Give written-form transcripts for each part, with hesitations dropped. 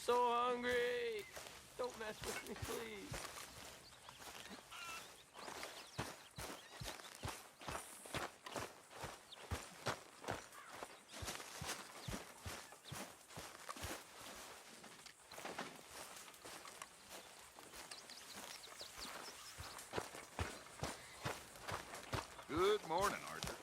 so hungry. Don't mess with me, please. Good morning, Arthur.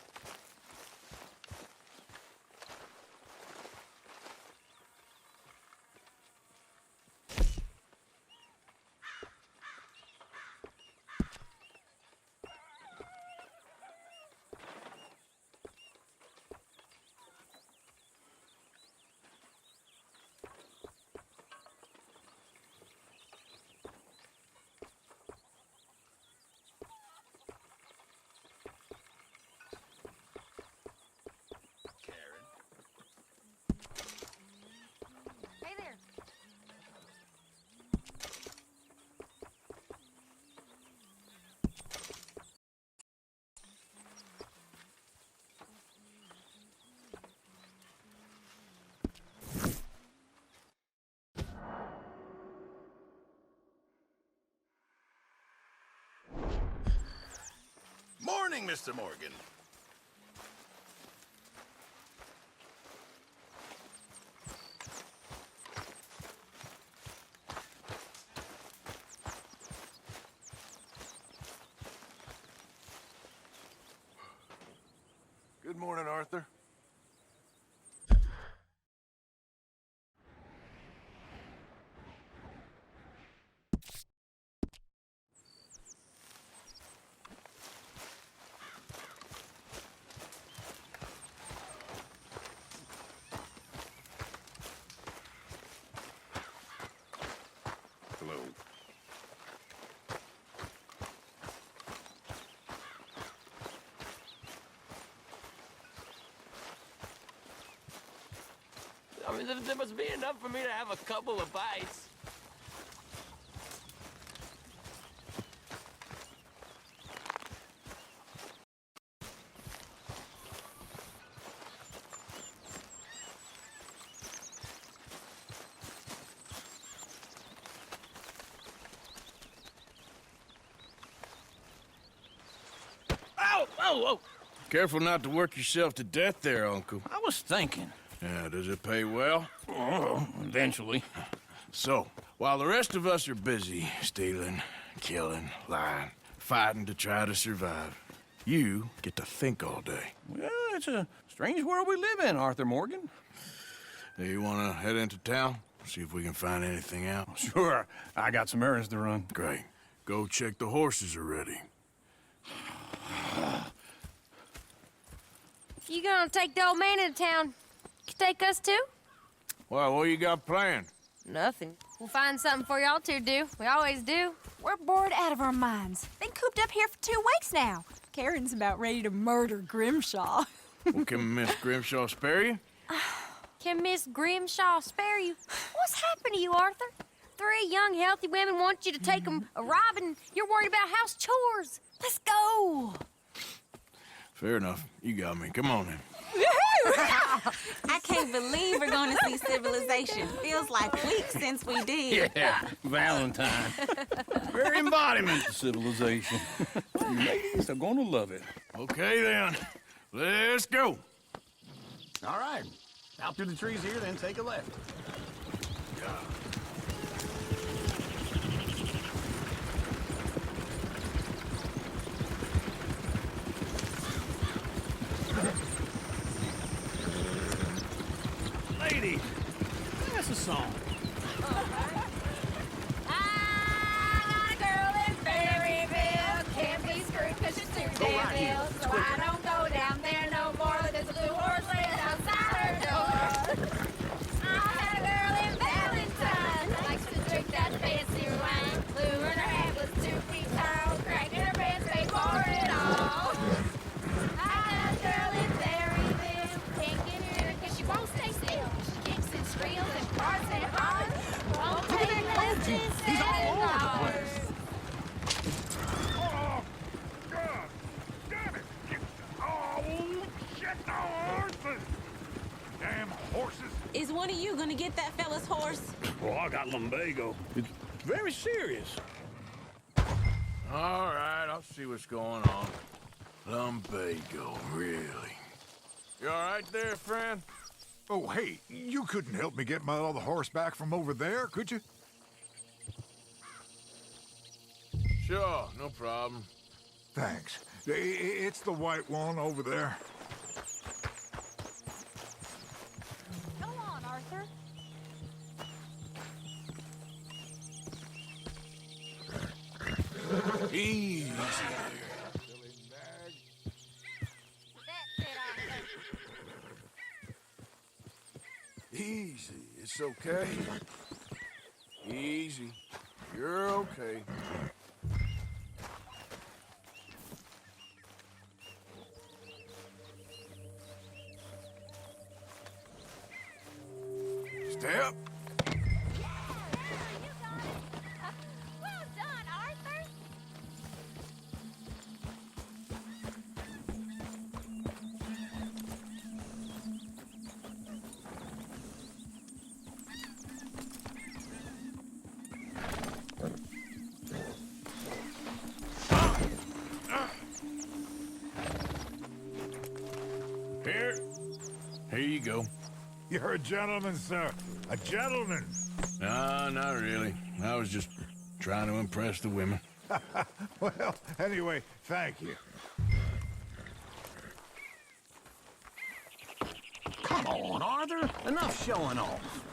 Hey there. Morning, Mr. Morgan. Good morning, Arthur. Hello. I mean, there must be enough for me to have a couple of bites. Ow! Oh, oh! Careful not to work yourself to death there, Uncle. I was thinking. Yeah, does it pay well? Oh, eventually. So, while the rest of us are busy stealing, killing, lying, fighting to try to survive, you get to think all day. Well, it's a strange world we live in, Arthur Morgan. Do you want to head into town? See if we can find anything out? Sure, I got some errands to run. Great. Go check the horses are ready. You gonna take the old man into town? You take us too? Well, what you got planned? Nothing. We'll find something for y'all to do. We always do. We're bored out of our minds. Been cooped up here for 2 weeks now. Karen's about ready to murder Grimshaw. Well, can Miss Grimshaw spare you? Can Miss Grimshaw spare you? What's happened to you, Arthur? 3 young, healthy women want you to take them a robbing. You're worried about house chores. Let's go. Fair enough. You got me. Come on then. I can't believe we're going to see civilization. Feels like weeks since we did. Yeah, Valentine. Very embodiment of civilization. You ladies are gonna love it. Okay then. Let's go. All right. Out through the trees here, then take a left. Ladies, that's a song. I got a girl in Berryville. Can't be screwed 'cause she's too damn ill. So I don't go down there no more. There's a blue horse laying outside her door. I had a girl in Valentine. Likes to drink that fancy wine. Blue and her head was 2 feet tall. Cracking her pants, paid for it all. I had a girl in Berryville. Can't get her 'cause she won't stay still. She kicks and squeals and barks and hollers. Won't take less than $7. Oh, God damn it! Oh, shit, the horses! Damn horses! Is one of you going to get that fella's horse? Oh, I got lumbago. It's very serious. All right, I'll see what's going on. Lumbago, really? You all right there, friend? Oh, hey, you couldn't help me get my other horse back from over there, could you? Sure, no problem. Thanks. It's the white one over there. Go on, Arthur. Easy. That's it, Arthur. Easy. It's okay. Easy. You're okay. Step. Well done, Arthur. Here you go. You're a gentleman, sir. A gentleman. No, not really. I was just trying to impress the women. Well, anyway, thank you. Come on, Arthur. Enough showing off.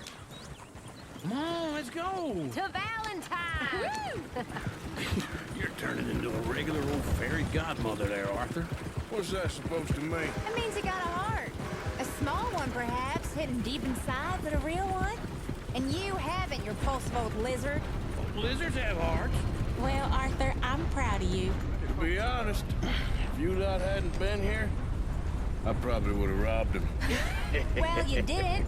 Come on, let's go. To Valentine. You're turning into a regular old fairy godmother there, Arthur. What's that supposed to mean? That means you got a heart. A small one, perhaps, hidden deep inside, but a real one. And you haven't, you repulsive old lizard. Lizards have hearts. Well, Arthur, I'm proud of you. To be honest, if you lot hadn't been here, I probably would have robbed him. Well, you did.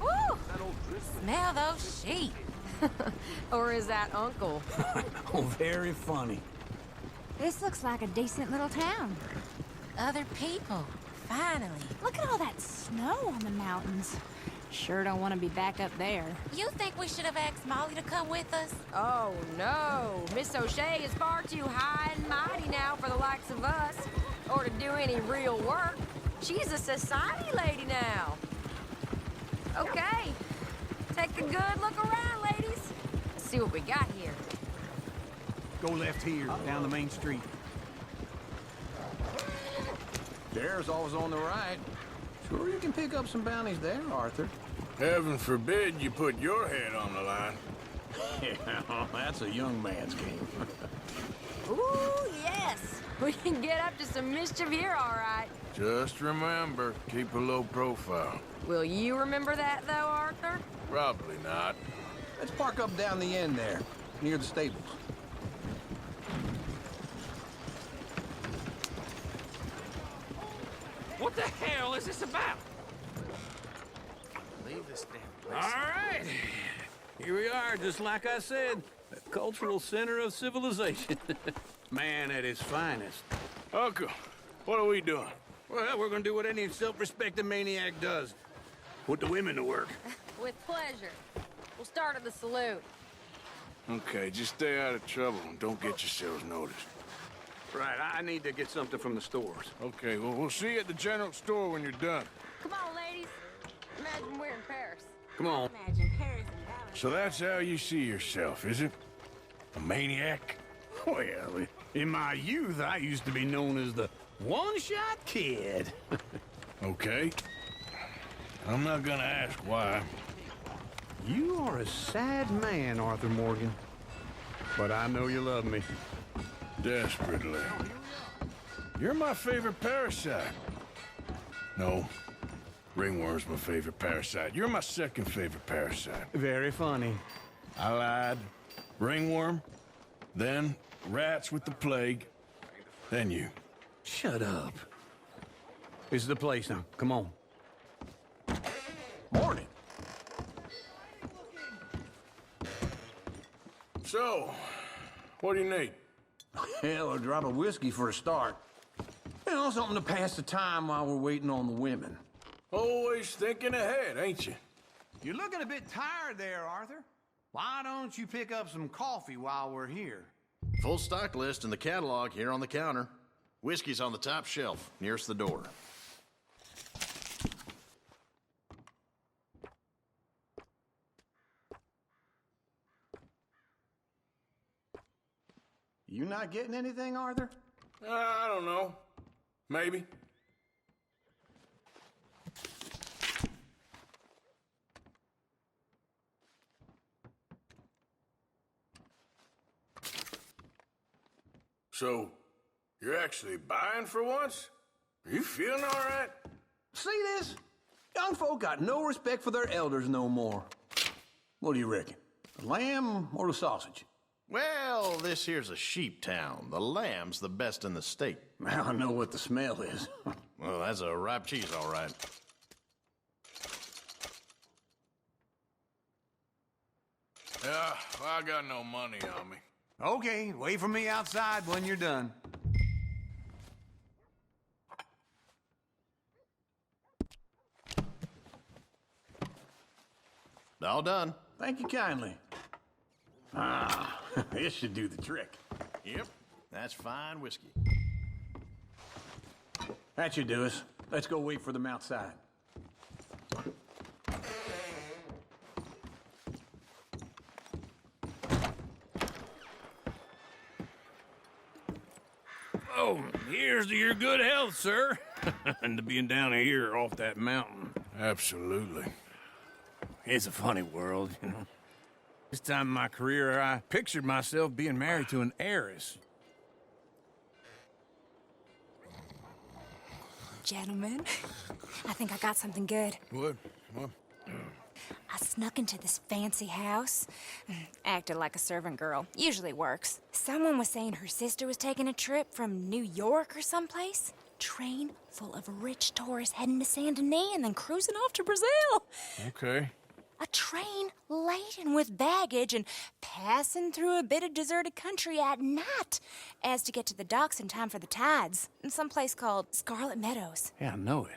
Woo! Smell those sheep. Or is that Uncle? Oh, very funny. This looks like a decent little town. Other people. Finally. Look at all that snow on the mountains. Sure don't want to be back up there. You think we should have asked Molly to come with us? Oh, no. Miss O'Shea is far too high and mighty now for the likes of us, or to do any real work. She's a society lady now. Okay. Take a good look around, ladies. Let's see what we got here. Go left here, down the main street. There's always on the right. Sure you can pick up some bounties there, Arthur. Heaven forbid you put your head on the line. Yeah, that's a young man's game. Ooh, yes. We can get up to some mischief here, all right. Just remember, keep a low profile. Will you remember that, though, Arthur? Probably not. Let's park up down the end there, near the stables. What the hell is this about? Leave this damn place. All right. Here we are, just like I said. The cultural center of civilization. Man at his finest. Uncle, what are we doing? Well, we're gonna do what any self-respecting maniac does. Put the women to work. With pleasure. We'll start at the saloon. Okay, just stay out of trouble and don't get yourselves noticed. Right, I need to get something from the stores. Okay, well, we'll see you at the general store when you're done. Come on, ladies. Imagine we're in Paris. Come on. Imagine Paris and Valentine. So that's how you see yourself, is it? A maniac? Well, in my youth, I used to be known as the one-shot kid. Okay. I'm not gonna ask why. You are a sad man, Arthur Morgan. But I know you love me. Desperately. You're my favorite parasite. No. Ringworm's my favorite parasite. You're my second favorite parasite. Very funny. I lied. Ringworm, then rats with the plague, then you. Shut up. This is the place now. Come on. Morning. So, what do you need? Hell, a drop of whiskey for a start. You know, something to pass the time while we're waiting on the women. Always thinking ahead, ain't you? You're looking a bit tired there, Arthur. Why don't you pick up some coffee while we're here? Full stock list in the catalog here on the counter. Whiskey's on the top shelf, nearest the door. You not getting anything, Arthur? I don't know. Maybe. So, you're actually buying for once? Are you feeling all right? See this? Young folk got no respect for their elders no more. What do you reckon? The lamb or the sausage? Well, this here's a sheep town. The lamb's the best in the state. Now I know what the smell is. Well, that's a ripe cheese, all right. Yeah, well, I got no money on me. Okay, wait for me outside when you're done. All done. Thank you kindly. Ah, this should do the trick. Yep, that's fine whiskey. That should do us. Let's go wait for them outside. Oh, here's to your good health, sir. And to being down here off that mountain. Absolutely. It's a funny world, you know. This time in my career, I pictured myself being married to an heiress. Gentlemen, I think I got something good. What? I snuck into this fancy house. Acted like a servant girl. Usually works. Someone was saying her sister was taking a trip from New York or someplace. Train full of rich tourists heading to Saint Denis and then cruising off to Brazil. Okay. A train laden with baggage and passing through a bit of deserted country at night as to get to the docks in time for the tides in some place called Scarlet Meadows. Yeah, I know it.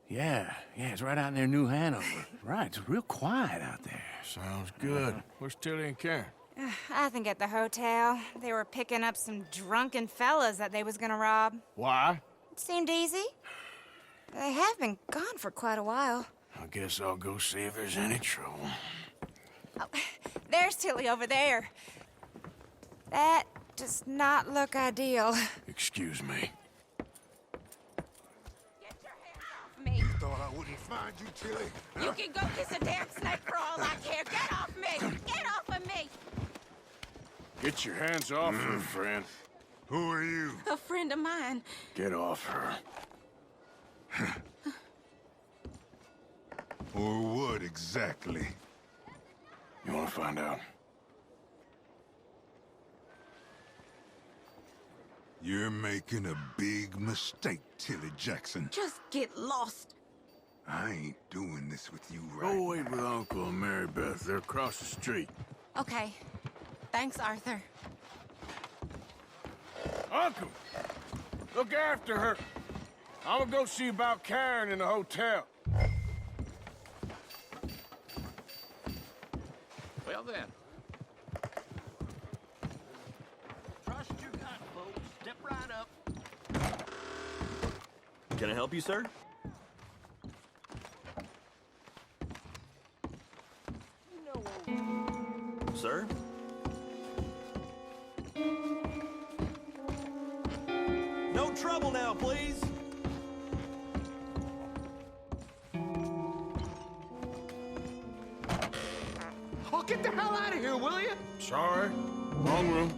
Yeah, it's right out near New Hanover. Right, it's real quiet out there. Sounds good. Where's Tilly and Karen? I think at the hotel. They were picking up some drunken fellas that they was gonna rob. Why? It seemed easy. They have been gone for quite a while. I guess I'll go see if there's any trouble. Oh, there's Tilly over there. That does not look ideal. Excuse me. Get your hands off me. Thought I wouldn't find you, Tilly. You can go kiss a damn snake for all I care. Get off me! Get off of me! Get your hands off her, friend. Who are you? A friend of mine. Get off her. Or what exactly? You want to find out? You're making a big mistake, Tilly Jackson. Just get lost. I ain't doing this with you Go right wait with Uncle and Mary Beth. They're across the street. Okay. Thanks, Arthur. Uncle! Look after her. I'm gonna go see about Karen in the hotel. Well then. Trust your gut, folks. Step right up. Can I help you, sir? Sir? No trouble now, please. Oh, get the hell out of here, will you? Sorry. Wrong room.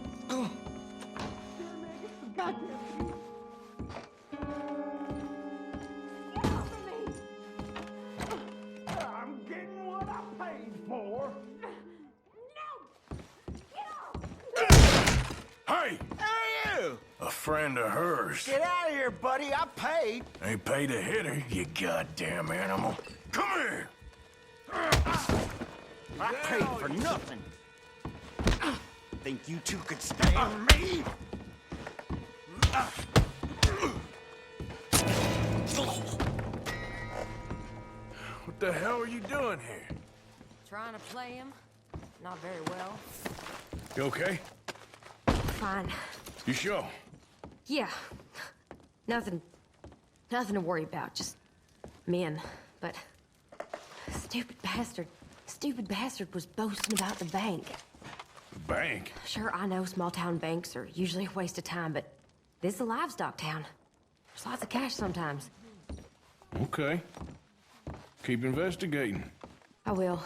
I'm getting what I paid for. Hey! Hey, you! A friend of hers. Get out of here, buddy. I paid. Ain't paid to hit her, you goddamn animal. Come here! I paid for nothing. Think you two could stand me? What the hell are you doing here? Trying to play him. Not very well. You okay? Fine. You sure? Yeah. Nothing to worry about. Just men. But stupid bastard was boasting about the bank. The bank? Sure, I know small town banks are usually a waste of time, but this is a livestock town. There's lots of cash sometimes. Okay. Keep investigating. I will.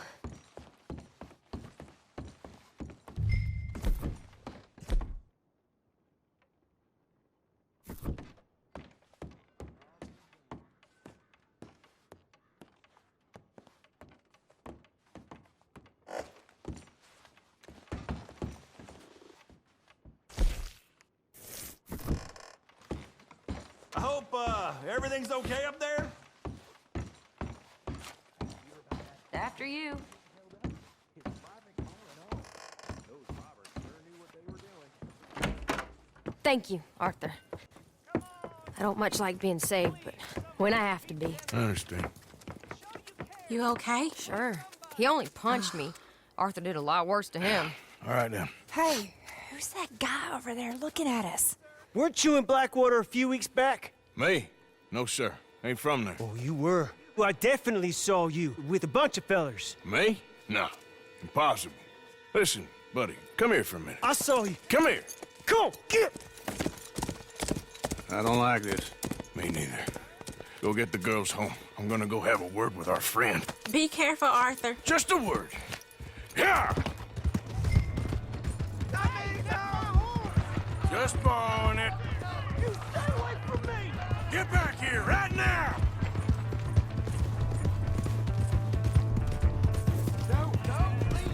I hope, everything's okay up there? After you. Thank you, Arthur. I don't much like being saved, but when I have to be. I understand. You okay? Sure. He only punched me. Arthur did a lot worse to him. All right, then. Hey, who's that guy over there looking at us? Weren't you in Blackwater a few weeks back? Me? No, sir. Ain't from there. Oh, you were. Well, I definitely saw you with a bunch of fellers. Me? No. Impossible. Listen, buddy, come here for a minute. I saw you. Come here. Come on, get! I don't like this. Me neither. Go get the girls home. I'm gonna go have a word with our friend. Be careful, Arthur. Just a word. Yeah! Just borrowing it. You stay away from me! Get back here right now! No, please!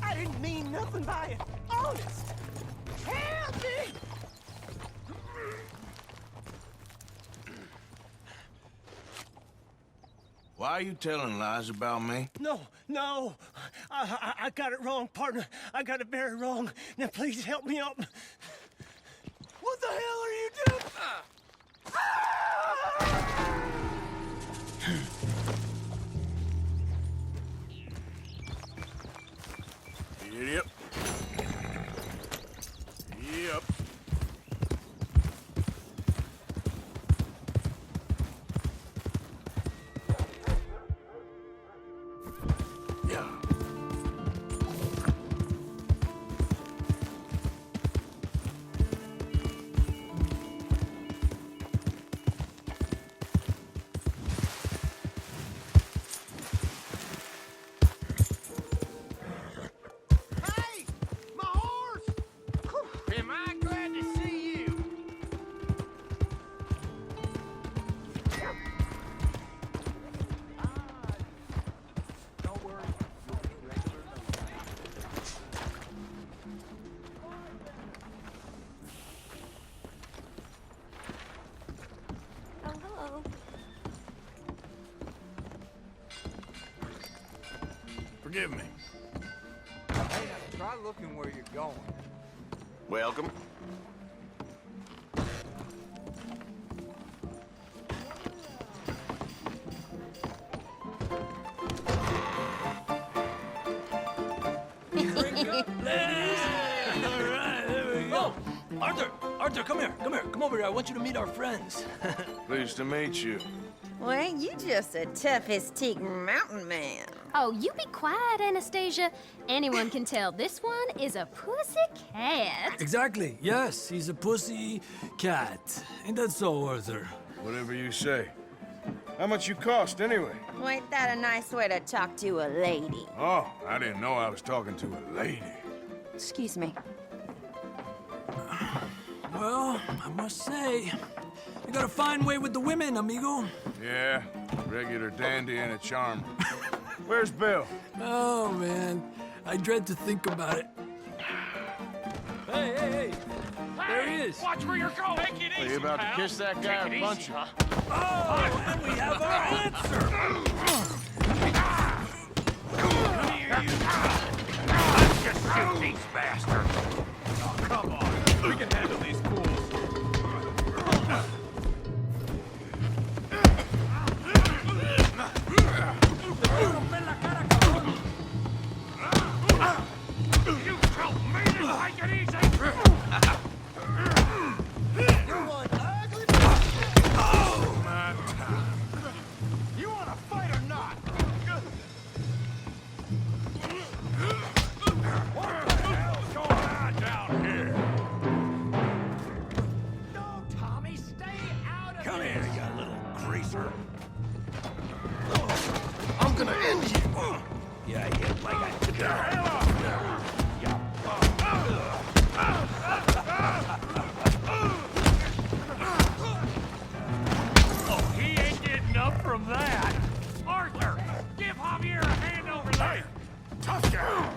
I didn't mean nothing by it. Honest. Help me! Why are you telling lies about me? No. I got it wrong, partner. I got it very wrong. Now, please help me up. What the hell are you doing? Yep. Yep. Yeah. Hey! My horse! Am I glad to see you? Don't worry. You'll be regular Oh, hello. Forgive me. Hey, now, try looking where you're going. Welcome. Arthur, come here. Come over here. I want you to meet our friends. Pleased to meet you. Well, ain't you just a tough-as-teak mountain man? Oh, you be quiet, Anastasia. Anyone can tell this one is a pussy cat. Exactly. Yes, he's a pussy cat. Ain't that so, Arthur? Whatever you say. How much you cost, anyway? Well, ain't that a nice way to talk to a lady? Oh, I didn't know I was talking to a lady. Excuse me. Well, I must say, you got a fine way with the women, amigo. Yeah, regular dandy and a charmer. Where's Bill? Oh, man. I dread to think about it. Hey! There he is. Watch where you're going. Take it easy, Are you about to kiss that guy or punch him? Oh, and we have our answer. Come here, you. Let's just shoot these bastards. Oh, come on. We can handle these fools. You told me to take it easy. You want to fight or not? What the hell's going on down here? No, Tommy, stay out of Come this. here, you little greaser. I'm gonna end you. Yeah, you like a Get the hell off there. Oh, he ain't getting up from that. Arthur, give Javier a hand over there. Tough guy.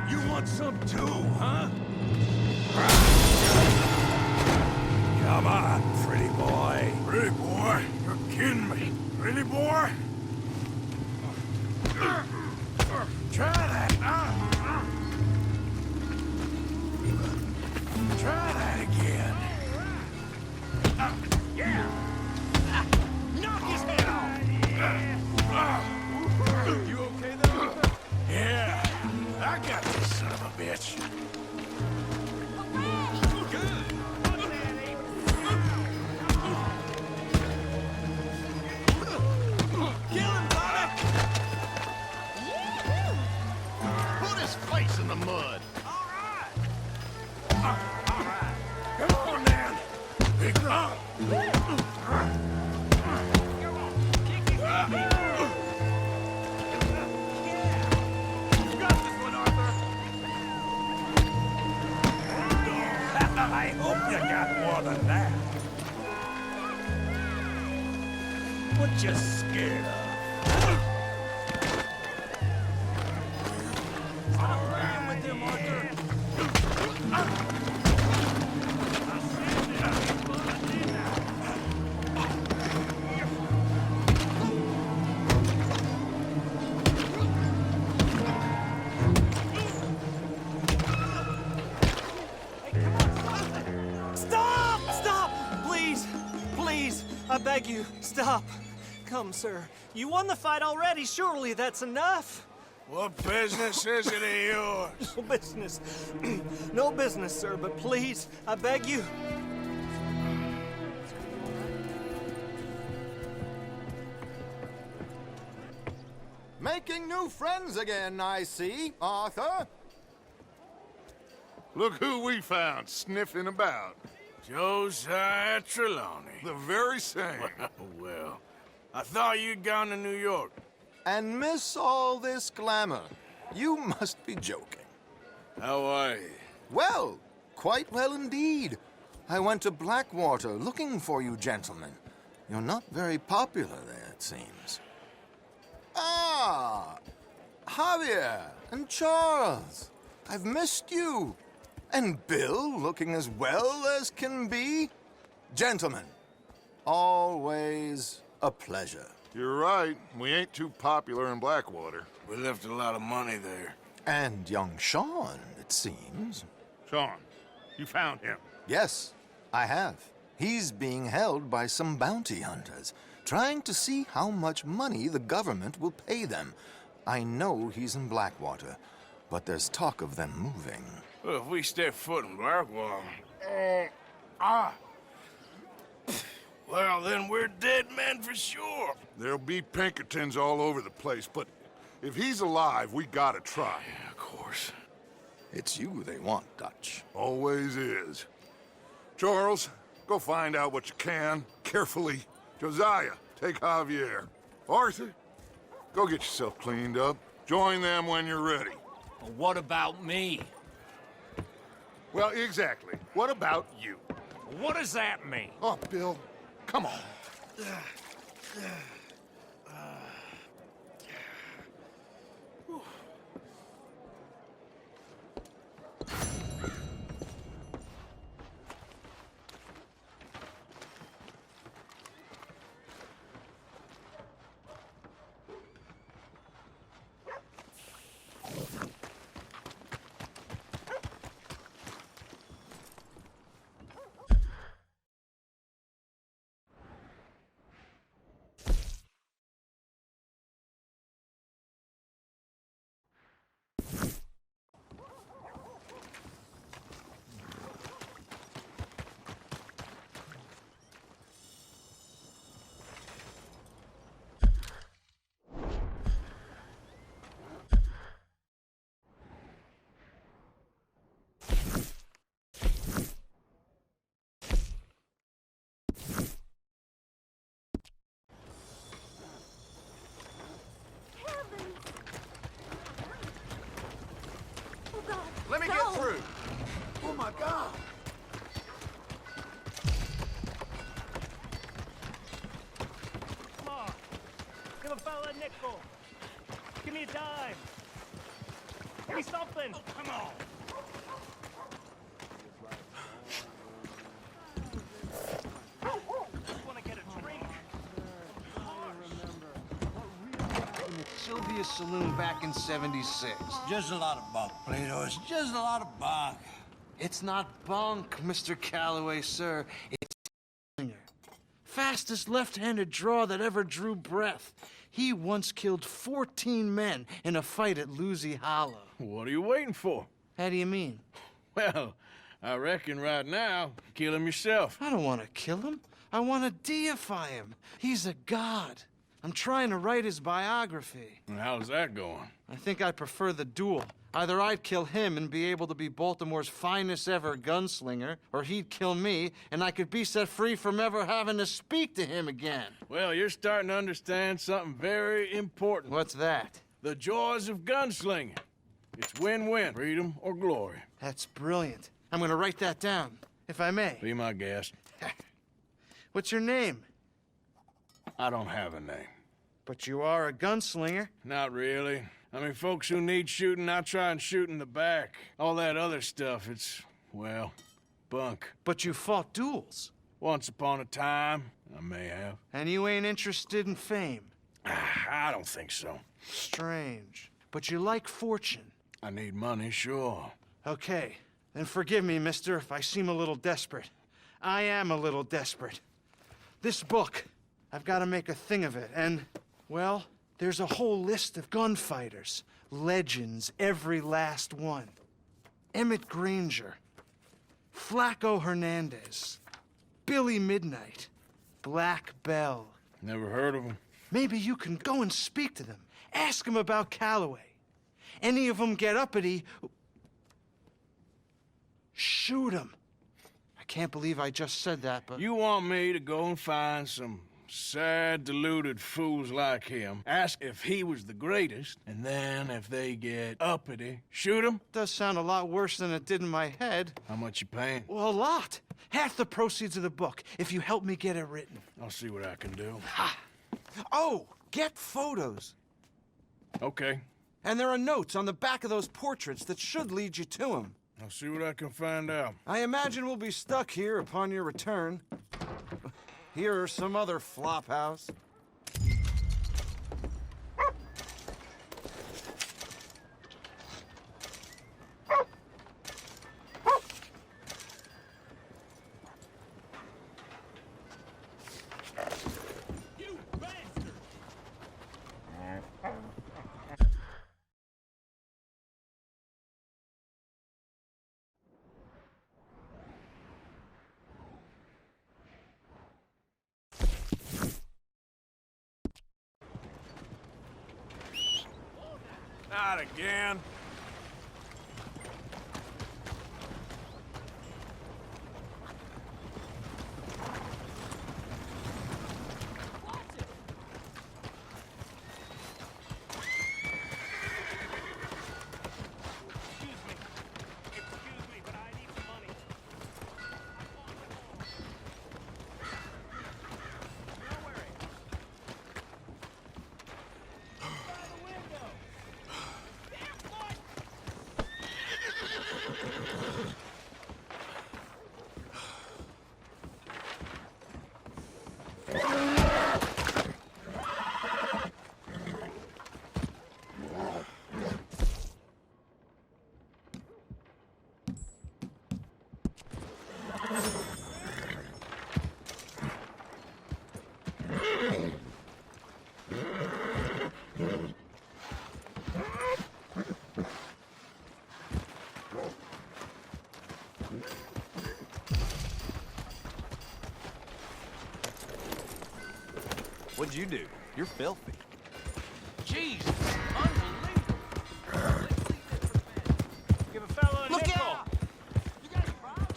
You want some too, huh? Come on, pretty boy. Pretty boy? You're kidding me. Really, boy? Try that. Try that again. Knock his head off. You okay there, Arthur? Yeah, I got this son of a bitch. Put his face in the mud. Come on, man. Pick up. You got this one, Arthur. I hope you got more than that. What you scared of? Stop playing with him, Arthur. Stop! Stop! Please! Please! I beg you, stop. Come, sir. You won the fight already. Surely that's enough. What business is it of yours? No business. No business, sir, but please, I beg you. Making new friends again, I see, Arthur. Look who we found sniffing about. Josiah Trelawney. The very same. Well, I thought you'd gone to New York. And miss all this glamour. You must be joking. How are you? Well, quite well indeed. I went to Blackwater looking for you gentlemen. You're not very popular there, it seems. Ah, Javier and Charles. I've missed you. And Bill looking as well as can be. Gentlemen, always a pleasure. You're right. We ain't too popular in Blackwater. We left a lot of money there. And young Sean, it seems. Sean, you found him. Yes, I have. He's being held by some bounty hunters, trying to see how much money the government will pay them. I know he's in Blackwater, but there's talk of them moving. Well, if we step foot in Blackwater... Well, then we're dead men for sure. There'll be Pinkertons all over the place, but if he's alive, we gotta try. Yeah, of course. It's you they want, Dutch. Always is. Charles, go find out what you can, carefully. Josiah, take Javier. Arthur, go get yourself cleaned up. Join them when you're ready. Well, what about me? Well, exactly. What about you? What does that mean? Oh, Bill, come on. Let me get through. Oh my God. Come on. Give a fella a nickel. Give me a dime. Give me something. Oh, come on. Want to get a drink? Sylvia Saloon back in '76. Just a lot of bunk, Plato. It's just a lot of bunk. It's not bunk, Mr. Calloway, sir. It's Slinger. Fastest left-handed draw that ever drew breath. He once killed 14 men in a fight at Lucy Hollow. What are you waiting for? How do you mean? Well, I reckon right now, kill him yourself. I don't want to kill him. I want to deify him. He's a god. I'm trying to write his biography. And how's that going? I think I prefer the duel. Either I'd kill him and be able to be Baltimore's finest ever gunslinger, or he'd kill me and I could be set free from ever having to speak to him again. Well, you're starting to understand something very important. What's that? The joys of gunslinging. It's win-win, freedom or glory. That's brilliant. I'm gonna write that down, if I may. Be my guest. What's your name? I don't have a name. But you are a gunslinger. Not really. I mean, folks who need shooting, I try and shoot in the back. All that other stuff, it's, well, bunk. But you fought duels. Once upon a time, I may have. And you ain't interested in fame. I don't think so. Strange. But you like fortune. I need money, sure. Okay. Then forgive me, mister, if I seem a little desperate. I am a little desperate. This book, I've got to make a thing of it, and, well, there's a whole list of gunfighters. Legends, every last one. Emmett Granger, Flaco Hernandez, Billy Midnight, Black Bell. Never heard of them. Maybe you can go and speak to them. Ask them about Calloway. Any of them get uppity, shoot them. I can't believe I just said that, but... You want me to go and find some sad, deluded fools like him, ask if he was the greatest, and then if they get uppity, shoot him? Does sound a lot worse than it did in my head. How much you paying? Well, a lot. Half the proceeds of the book, if you help me get it written. I'll see what I can do. Ha! Oh, get photos. Okay. And there are notes on the back of those portraits that should lead you to him. I'll see what I can find out. I imagine we'll be stuck here upon your return. Here or some other flophouse. Not again. you do? You're filthy. Jesus, unbelievable. Give a fellow a nickel. Out! You got a problem?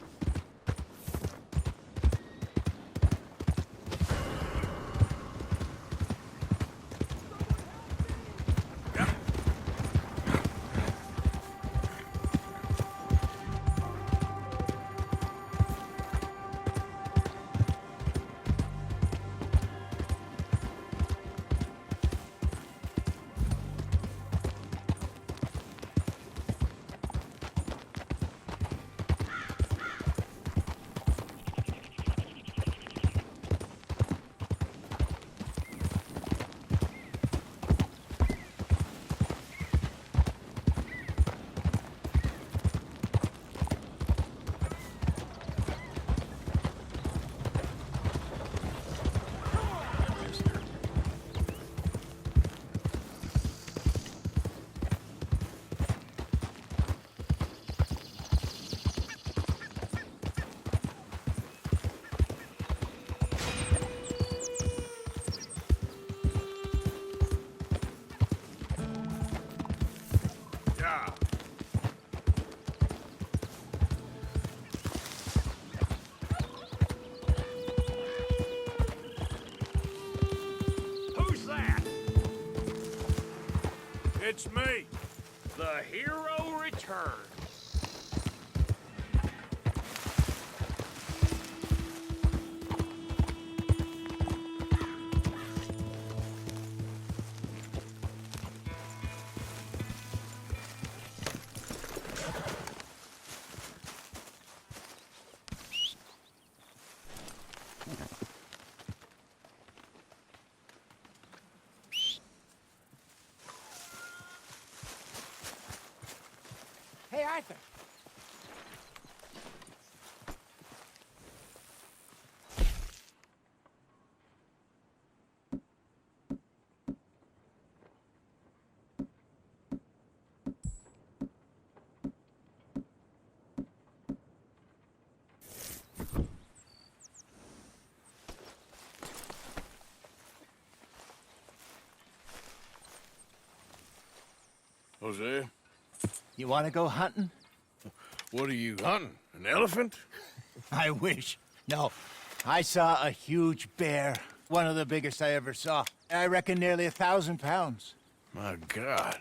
It's me. The hero returns. Hey, Arthur. Jose, You want to go hunting? what are you hunting? An elephant? I wish. No. I saw a huge bear. One of the biggest I ever saw. I reckon nearly 1,000 pounds. My God.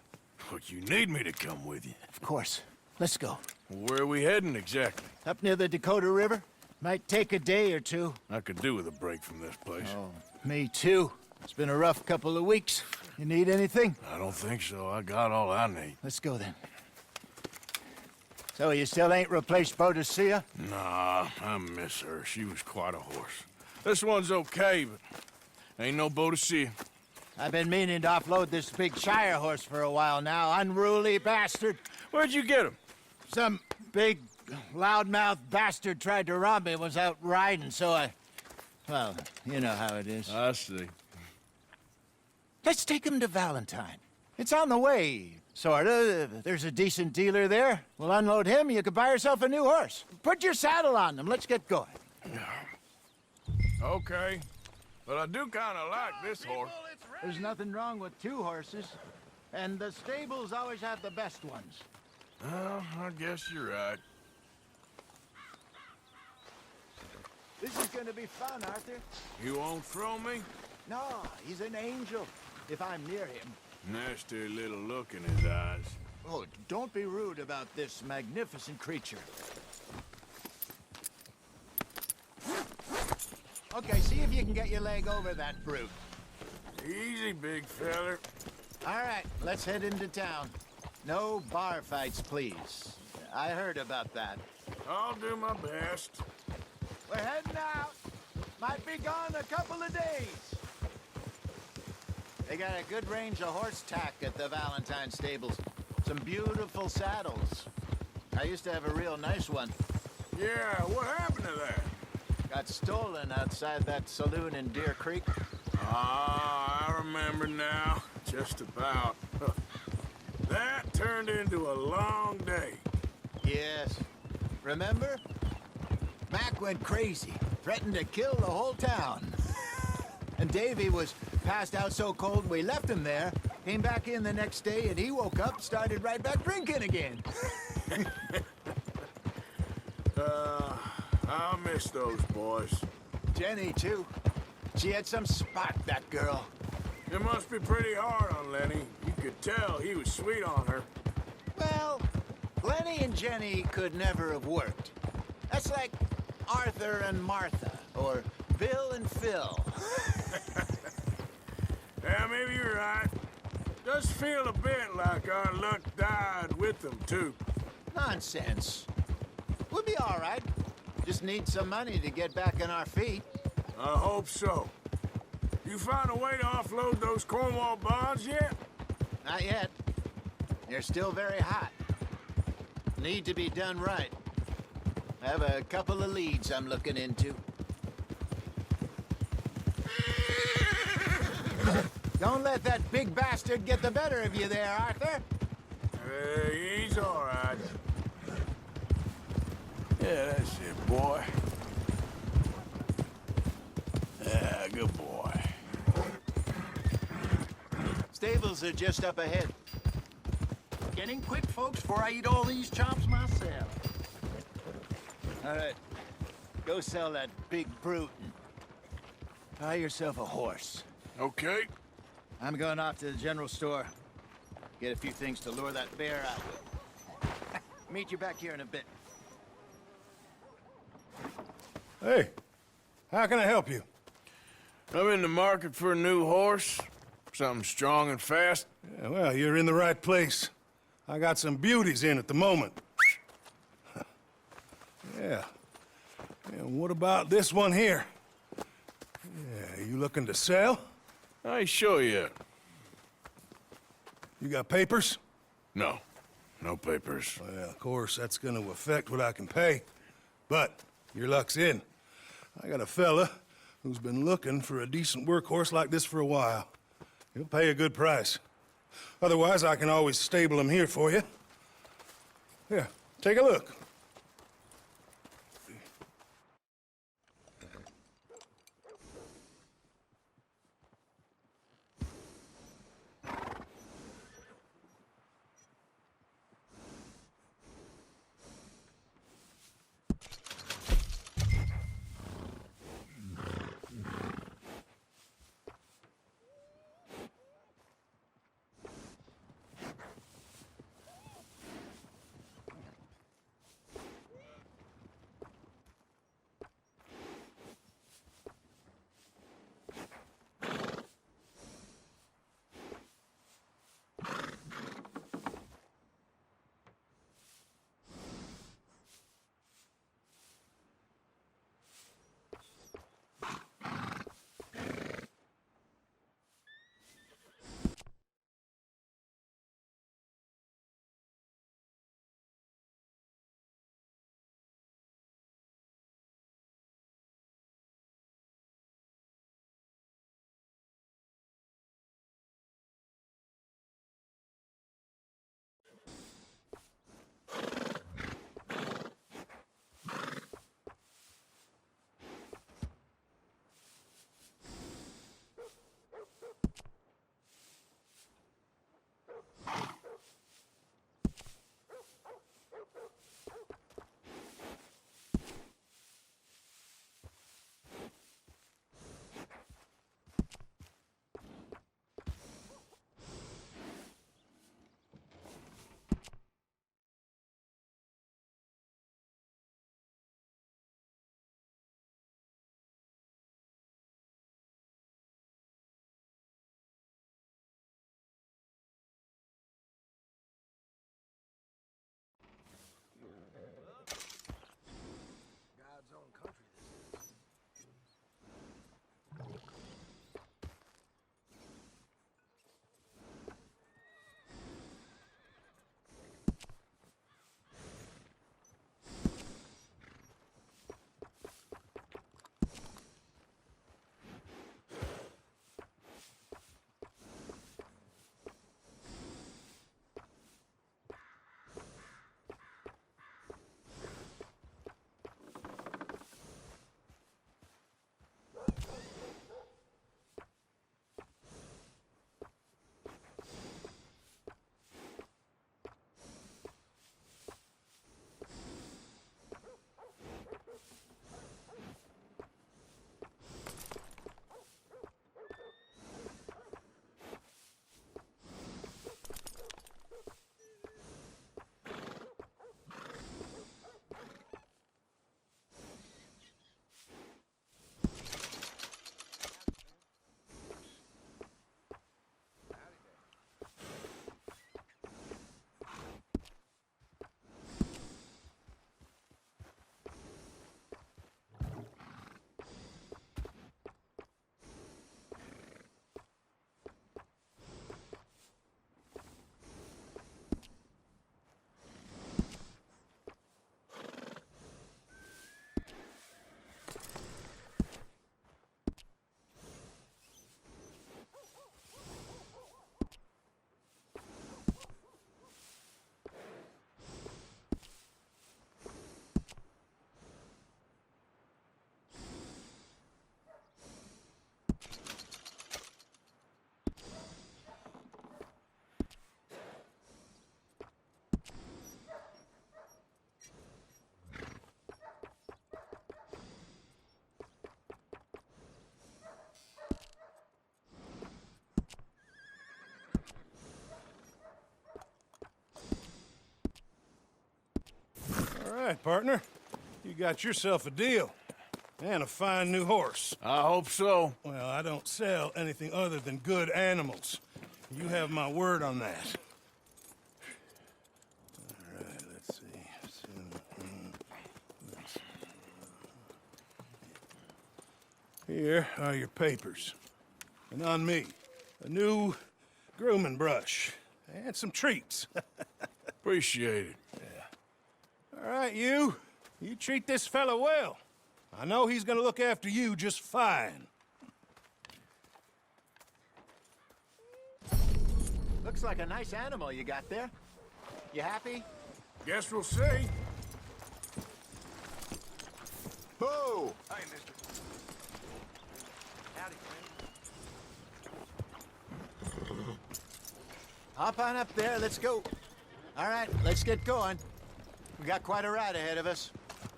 But you need me to come with you. Of course. Let's go. Where are we heading exactly? Up near the Dakota River. Might take a day or two. I could do with a break from this place. Oh, me too. It's been a rough couple of weeks. You need anything? I don't think so. I got all I need. Let's go then. So you still ain't replaced Boadicea? Nah, I miss her. She was quite a horse. This one's okay, but ain't no Boadicea. I've been meaning to offload this big Shire horse for a while now. Unruly bastard. Where'd you get him? Some big, loudmouth bastard tried to rob me and was out riding, so I... Well, you know how it is. I see. Let's take him to Valentine. It's on the way, sorta. There's a decent dealer there. We'll unload him, you could buy yourself a new horse. Put your saddle on them, let's get going. Okay. But I do kind of like this horse. There's nothing wrong with two horses. And the stables always have the best ones. Well, I guess you're right. This is gonna be fun, Arthur. You won't throw me? No, he's an angel, if I'm near him. Nasty little look in his eyes. Oh, don't be rude about this magnificent creature. Okay, see if you can get your leg over that brute. Easy, big feller. All right, let's head into town. No bar fights, please. I heard about that. I'll do my best. We're heading out. Might be gone a couple of days. They got a good range of horse tack at the Valentine stables. Some beautiful saddles. I used to have a real nice one. Yeah, what happened to that? Got stolen outside that saloon in Deer Creek. Ah, I remember now. Just about. That turned into a long day. Yes. Remember? Mac went crazy. Threatened to kill the whole town. And Davy was passed out so cold we left him there, came back in the next day, and he woke up, started right back drinking again. I'll miss those boys. Jenny, too. She had some spot, that girl. It must be pretty hard on Lenny. You could tell he was sweet on her. Well, Lenny and Jenny could never have worked. That's like Arthur and Martha, or Bill and Phil. Yeah, maybe you're right. Does feel a bit like our luck died with them, too. Nonsense. We'll be all right. Just need some money to get back on our feet. I hope so. You found a way to offload those Cornwall bonds yet? Not yet. They're still very hot. Need to be done right. I have a couple of leads I'm looking into. Don't let that big bastard get the better of you there, Arthur. He's all right. Yeah, that's it, boy. Yeah, good boy. Stables are just up ahead. Getting quick, folks, before I eat all these chops myself. All right. Go sell that big brute and buy yourself a horse. Okay. I'm going off to the general store. Get a few things to lure that bear out with. Meet you back here in a bit. Hey, how can I help you? I'm in the market for a new horse. Something strong and fast. Yeah, well, you're in the right place. I got some beauties in at the moment. Yeah. And what about this one here? Yeah, you looking to sell? I show you. You got papers? No. No papers. Well, of course, that's gonna affect what I can pay. But your luck's in. I got a fella who's been looking for a decent workhorse like this for a while. He'll pay a good price. Otherwise, I can always stable him here for you. Here, take a look. All right, partner. You got yourself a deal. And a fine new horse. I hope so. Well, I don't sell anything other than good animals. You have my word on that. All right, let's see. Here are your papers. And on me, a new grooming brush. And some treats. Appreciate it. Yeah. All right, you. You treat this fella well. I know he's gonna look after you just fine. Looks like a nice animal you got there. You happy? Guess we'll see. Whoa! Hey, mister. Howdy, friend. Hop on up there, let's go. All right, let's get going. We got quite a ride ahead of us.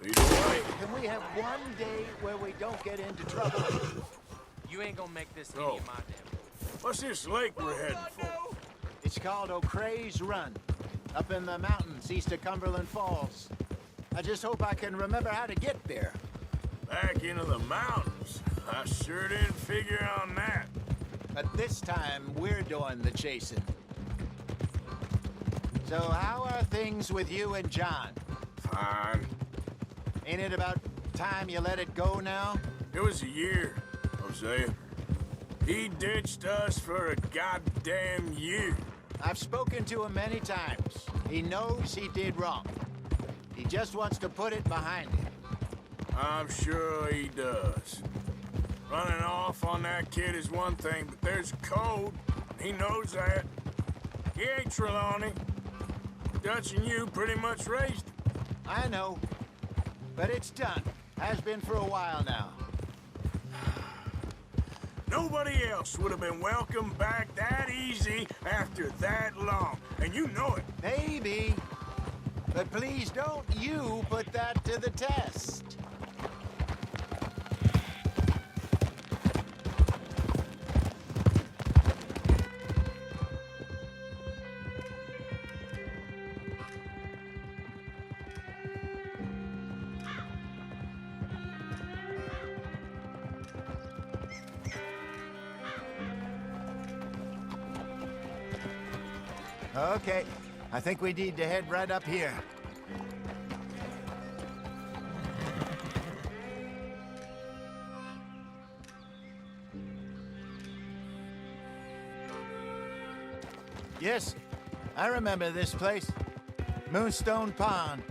Either way. Can we have one day where we don't get into trouble? You ain't gonna make this any Oh. of my damn. What's this lake we're heading for? It's called O'Creagh's Run, up in the mountains east of Cumberland Falls. I just hope I can remember how to get there. Back into the mountains. I sure didn't figure on that. But this time, we're doing the chasing. So how are things with you and John? Fine. Ain't it about time you let it go now? It was a year, Hosea. He ditched us for a goddamn year. I've spoken to him many times. He knows he did wrong. He just wants to put it behind him. I'm sure he does. Running off on that kid is one thing, but there's a code. He knows that. He ain't Trelawney. Dutch and you pretty much raised him. I know. But it's done. Has been for a while now. Nobody else would have been welcomed back that easy after that long. And you know it. Maybe. But please don't you put that to the test. Okay, I think we need to head right up here. Yes, I remember this place. Moonstone Pond.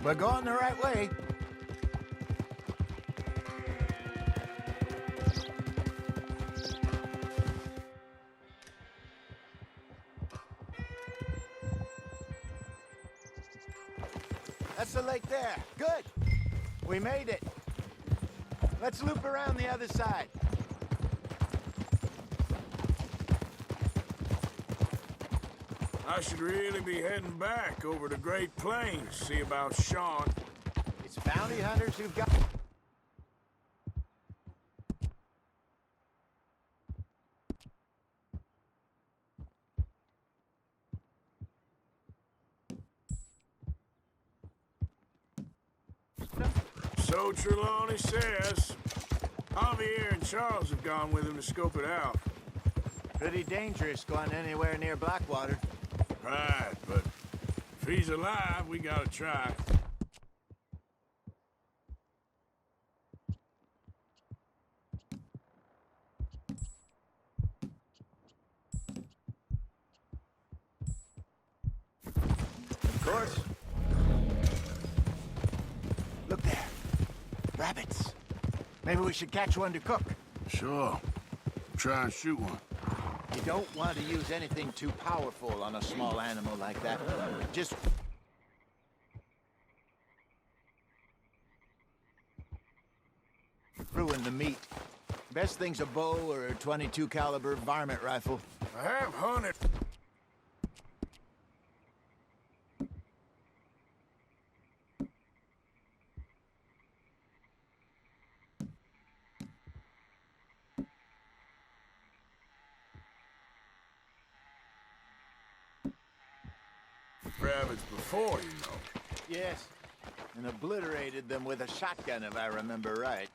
We're going the right way. That's the lake there. Good. We made it. Let's loop around the other side. I should really be heading back over to Great Plains, see about Sean. It's bounty hunters who've got... So Trelawney says. Javier and Charles have gone with him to scope it out. Pretty dangerous going anywhere near Blackwater. Right, but if he's alive, we gotta try. Of course. Look there. Rabbits. Maybe we should catch one to cook. Sure. Try and shoot one. You don't want to use anything too powerful on a small animal like that. Just... ruin the meat. Best thing's a bow or a .22 caliber varmint rifle. I have hunted. Rabbits before, you know. Yes. And obliterated them with a shotgun, if I remember right.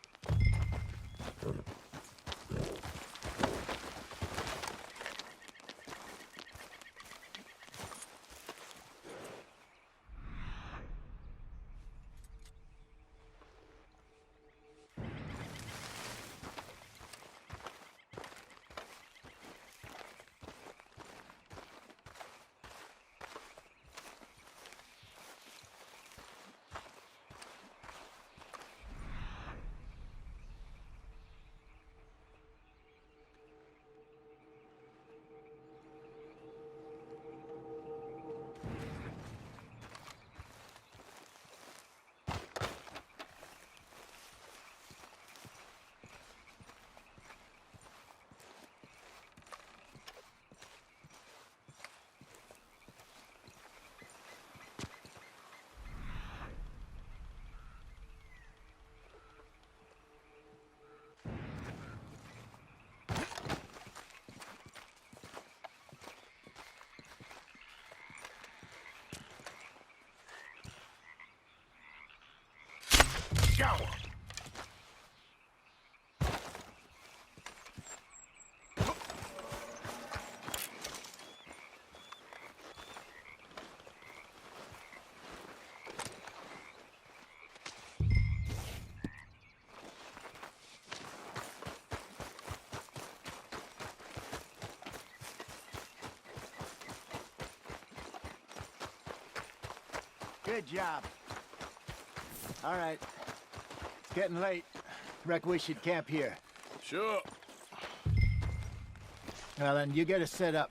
Go! Good job. All right. It's getting late. Reckon we should camp here. Sure. Well, then, you get us set up.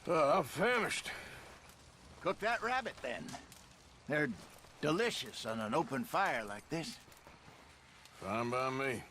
I'm famished. Cook that rabbit, then. They're delicious on an open fire like this. Fine by me.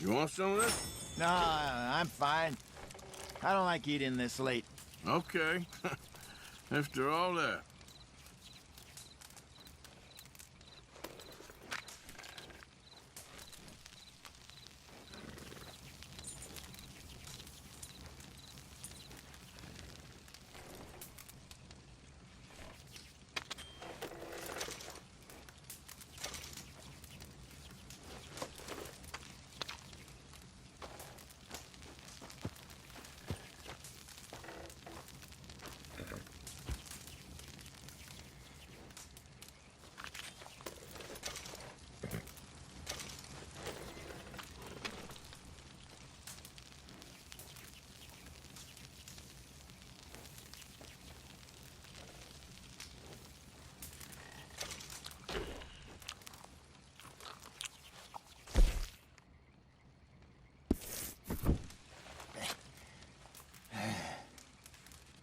You want some of this? No, I'm fine. I don't like eating this late. Okay. After all that.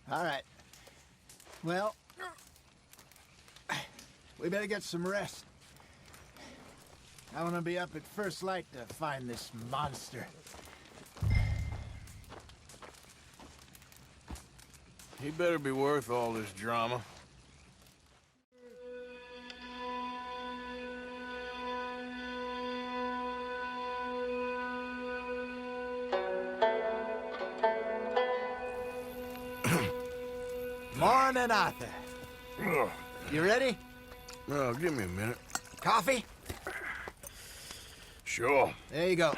All right. Well, we better get some rest. I want to be up at first light to find this monster. He better be worth all this drama. Morning, Arthur. You ready? Well, give me a minute. Coffee? Sure. There you go.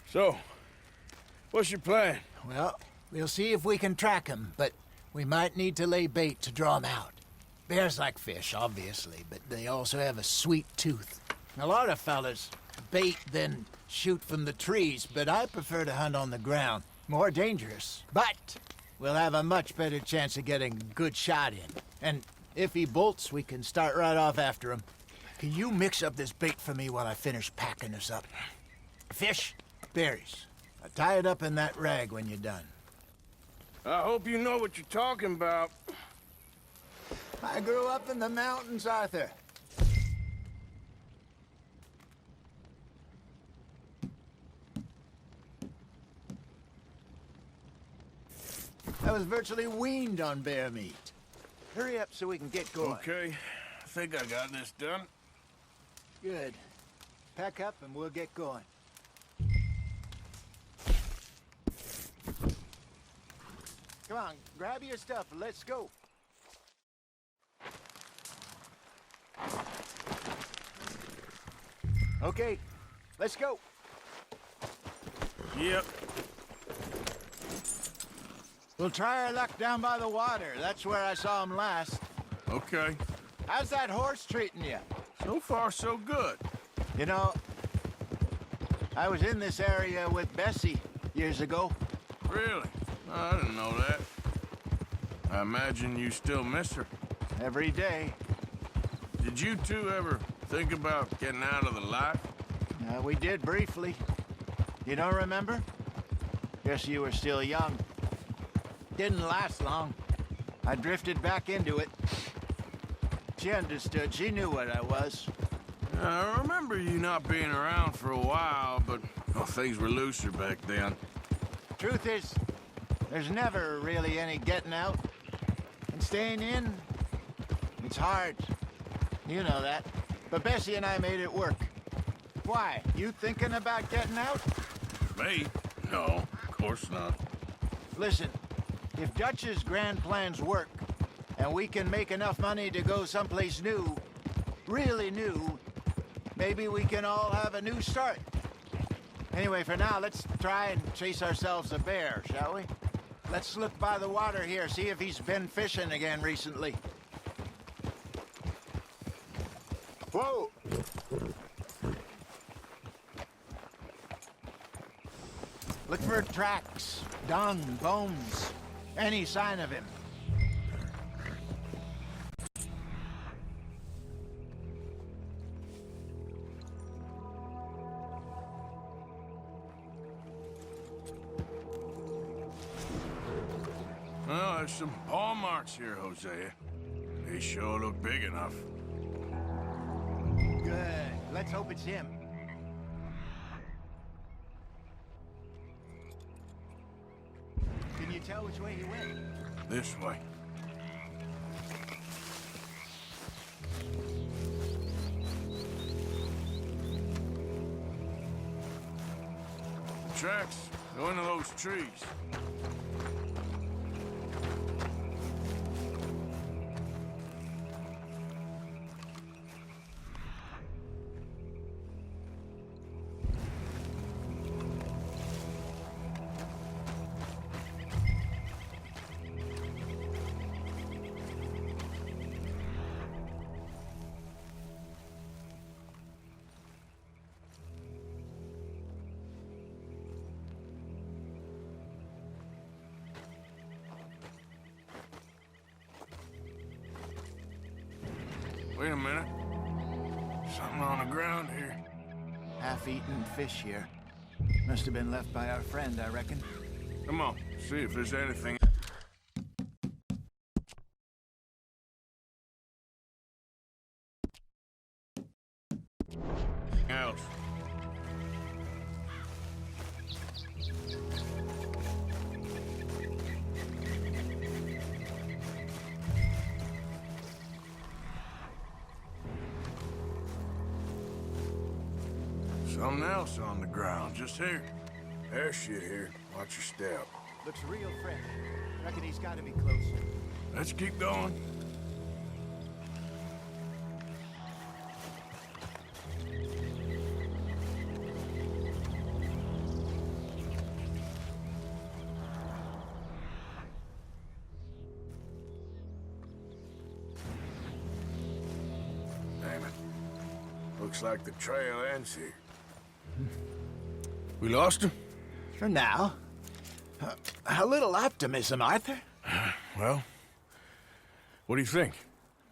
So, what's your plan? Well, we'll see if we can track him, but we might need to lay bait to draw him out. Bears like fish, obviously, but they also have a sweet tooth. A lot of fellas bait, then shoot from the trees, but I prefer to hunt on the ground. More dangerous, but we'll have a much better chance of getting a good shot in. And if he bolts, we can start right off after him. Can you mix up this bait for me while I finish packing this up? Fish, berries. Now tie it up in that rag when you're done. I hope you know what you're talking about. I grew up in the mountains, Arthur. I was virtually weaned on bear meat. Hurry up so we can get going. Okay, I think I got this done. Good. Pack up and we'll get going. Come on, grab your stuff and let's go. Okay, let's go. Yep. We'll try our luck down by the water. That's where I saw him last. Okay. How's that horse treating you? So far, so good. You know, I was in this area with Bessie years ago. Really? I didn't know that. I imagine you still miss her. Every day. Did you two ever think about getting out of the life? We did briefly. You don't remember? Guess you were still young. Didn't last long. I drifted back into it. She understood. She knew what I was. I remember you not being around for a while, but well, things were looser back then. Truth is, there's never really any getting out. And staying in, it's hard. You know that. But Bessie and I made it work. Why? You thinking about getting out? Me? No, of course not. Listen, if Dutch's grand plans work, and we can make enough money to go someplace new, really new, maybe we can all have a new start. Anyway, for now, let's try and chase ourselves a bear, shall we? Let's look by the water here, see if he's been fishing again recently. Whoa! Look for tracks, dung, bones, any sign of him. Well, there's some paw marks here, Hosea. They sure look big enough. Good. Let's hope it's him. Can you tell which way he went? This way. The tracks go into those trees. Wait a minute. Something on the ground here. Half-eaten fish here. Must have been left by our friend, I reckon. Come on, see if there's anything else. Something else on the ground, just here. There's shit here. Watch your step. Looks real fresh. Reckon he's got to be close. Let's keep going. Damn it. Looks like the trail ends here. We lost him? For now. A little optimism, Arthur. Well, what do you think?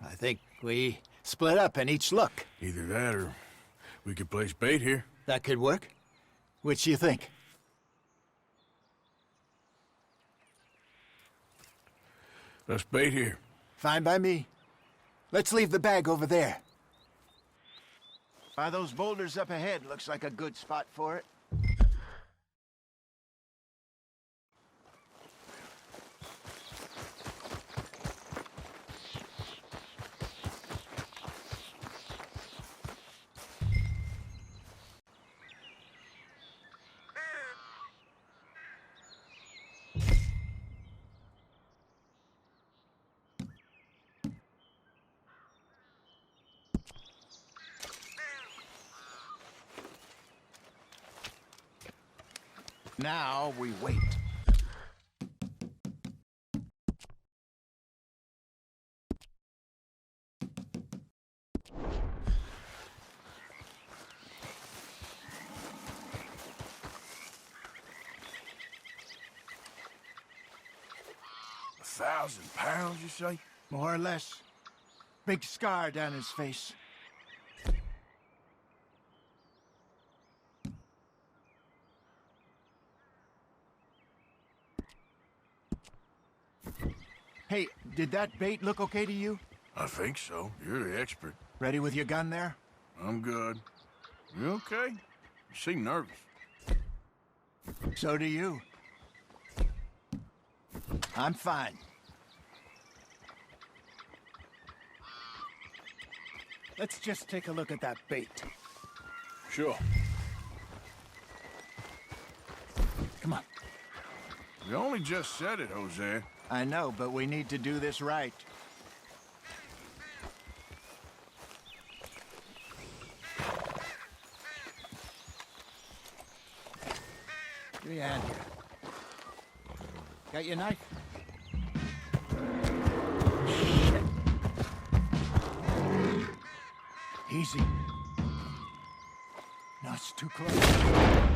I think we Split up and each look. Either that or we could place bait here. That could work. Which do you think? Let's bait here. Fine by me. Let's leave the bag over there. By those boulders up ahead, looks like a good spot for it. Now we wait. £1,000, you say? More or less. Big scar down his face. Hey, did that bait look okay to you? I think so. You're the expert. Ready with your gun there? I'm good. You okay? You seem nervous. So do you. I'm fine. Let's just take a look at that bait. Sure. Come on. You only just said it, Jose. I know, but we need to do this right. Give me a hand here. Got your knife? Shit. Easy. No, it's too close.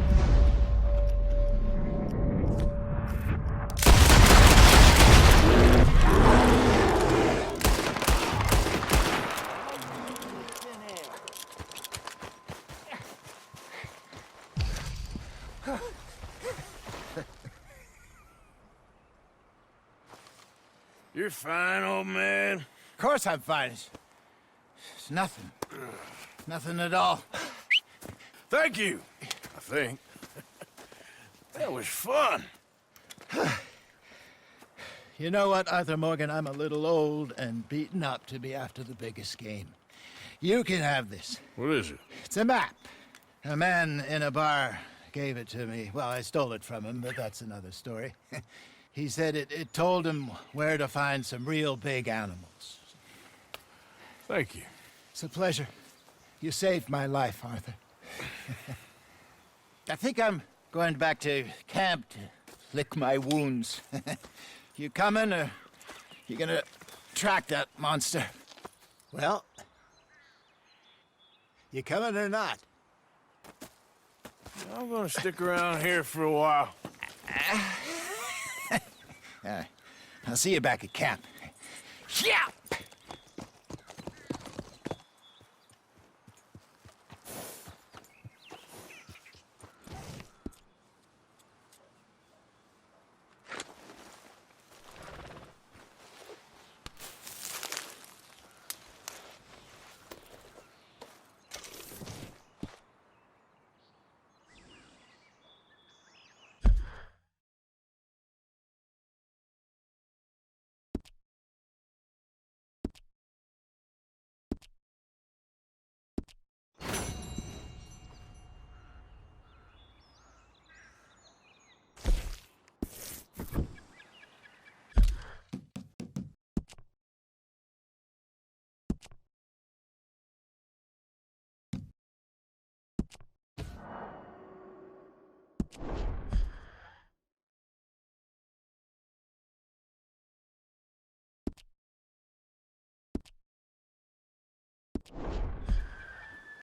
You're fine, old man. Of course I'm fine. It's nothing. Nothing at all. Thank you, I think. That was fun. You know what, Arthur Morgan? I'm a little old and beaten up to be after the biggest game. You can have this. What is it? It's a map. A man in a bar gave it to me. Well, I stole it from him, but that's another story. He said it told him where to find some real big animals. Thank you. It's a pleasure. You saved my life, Arthur. I think I'm going back to camp to lick my wounds. You coming, or you gonna track that monster? Well, you coming or not? I'm gonna stick around here for a while. All right. I'll see you back at camp. Yeah! You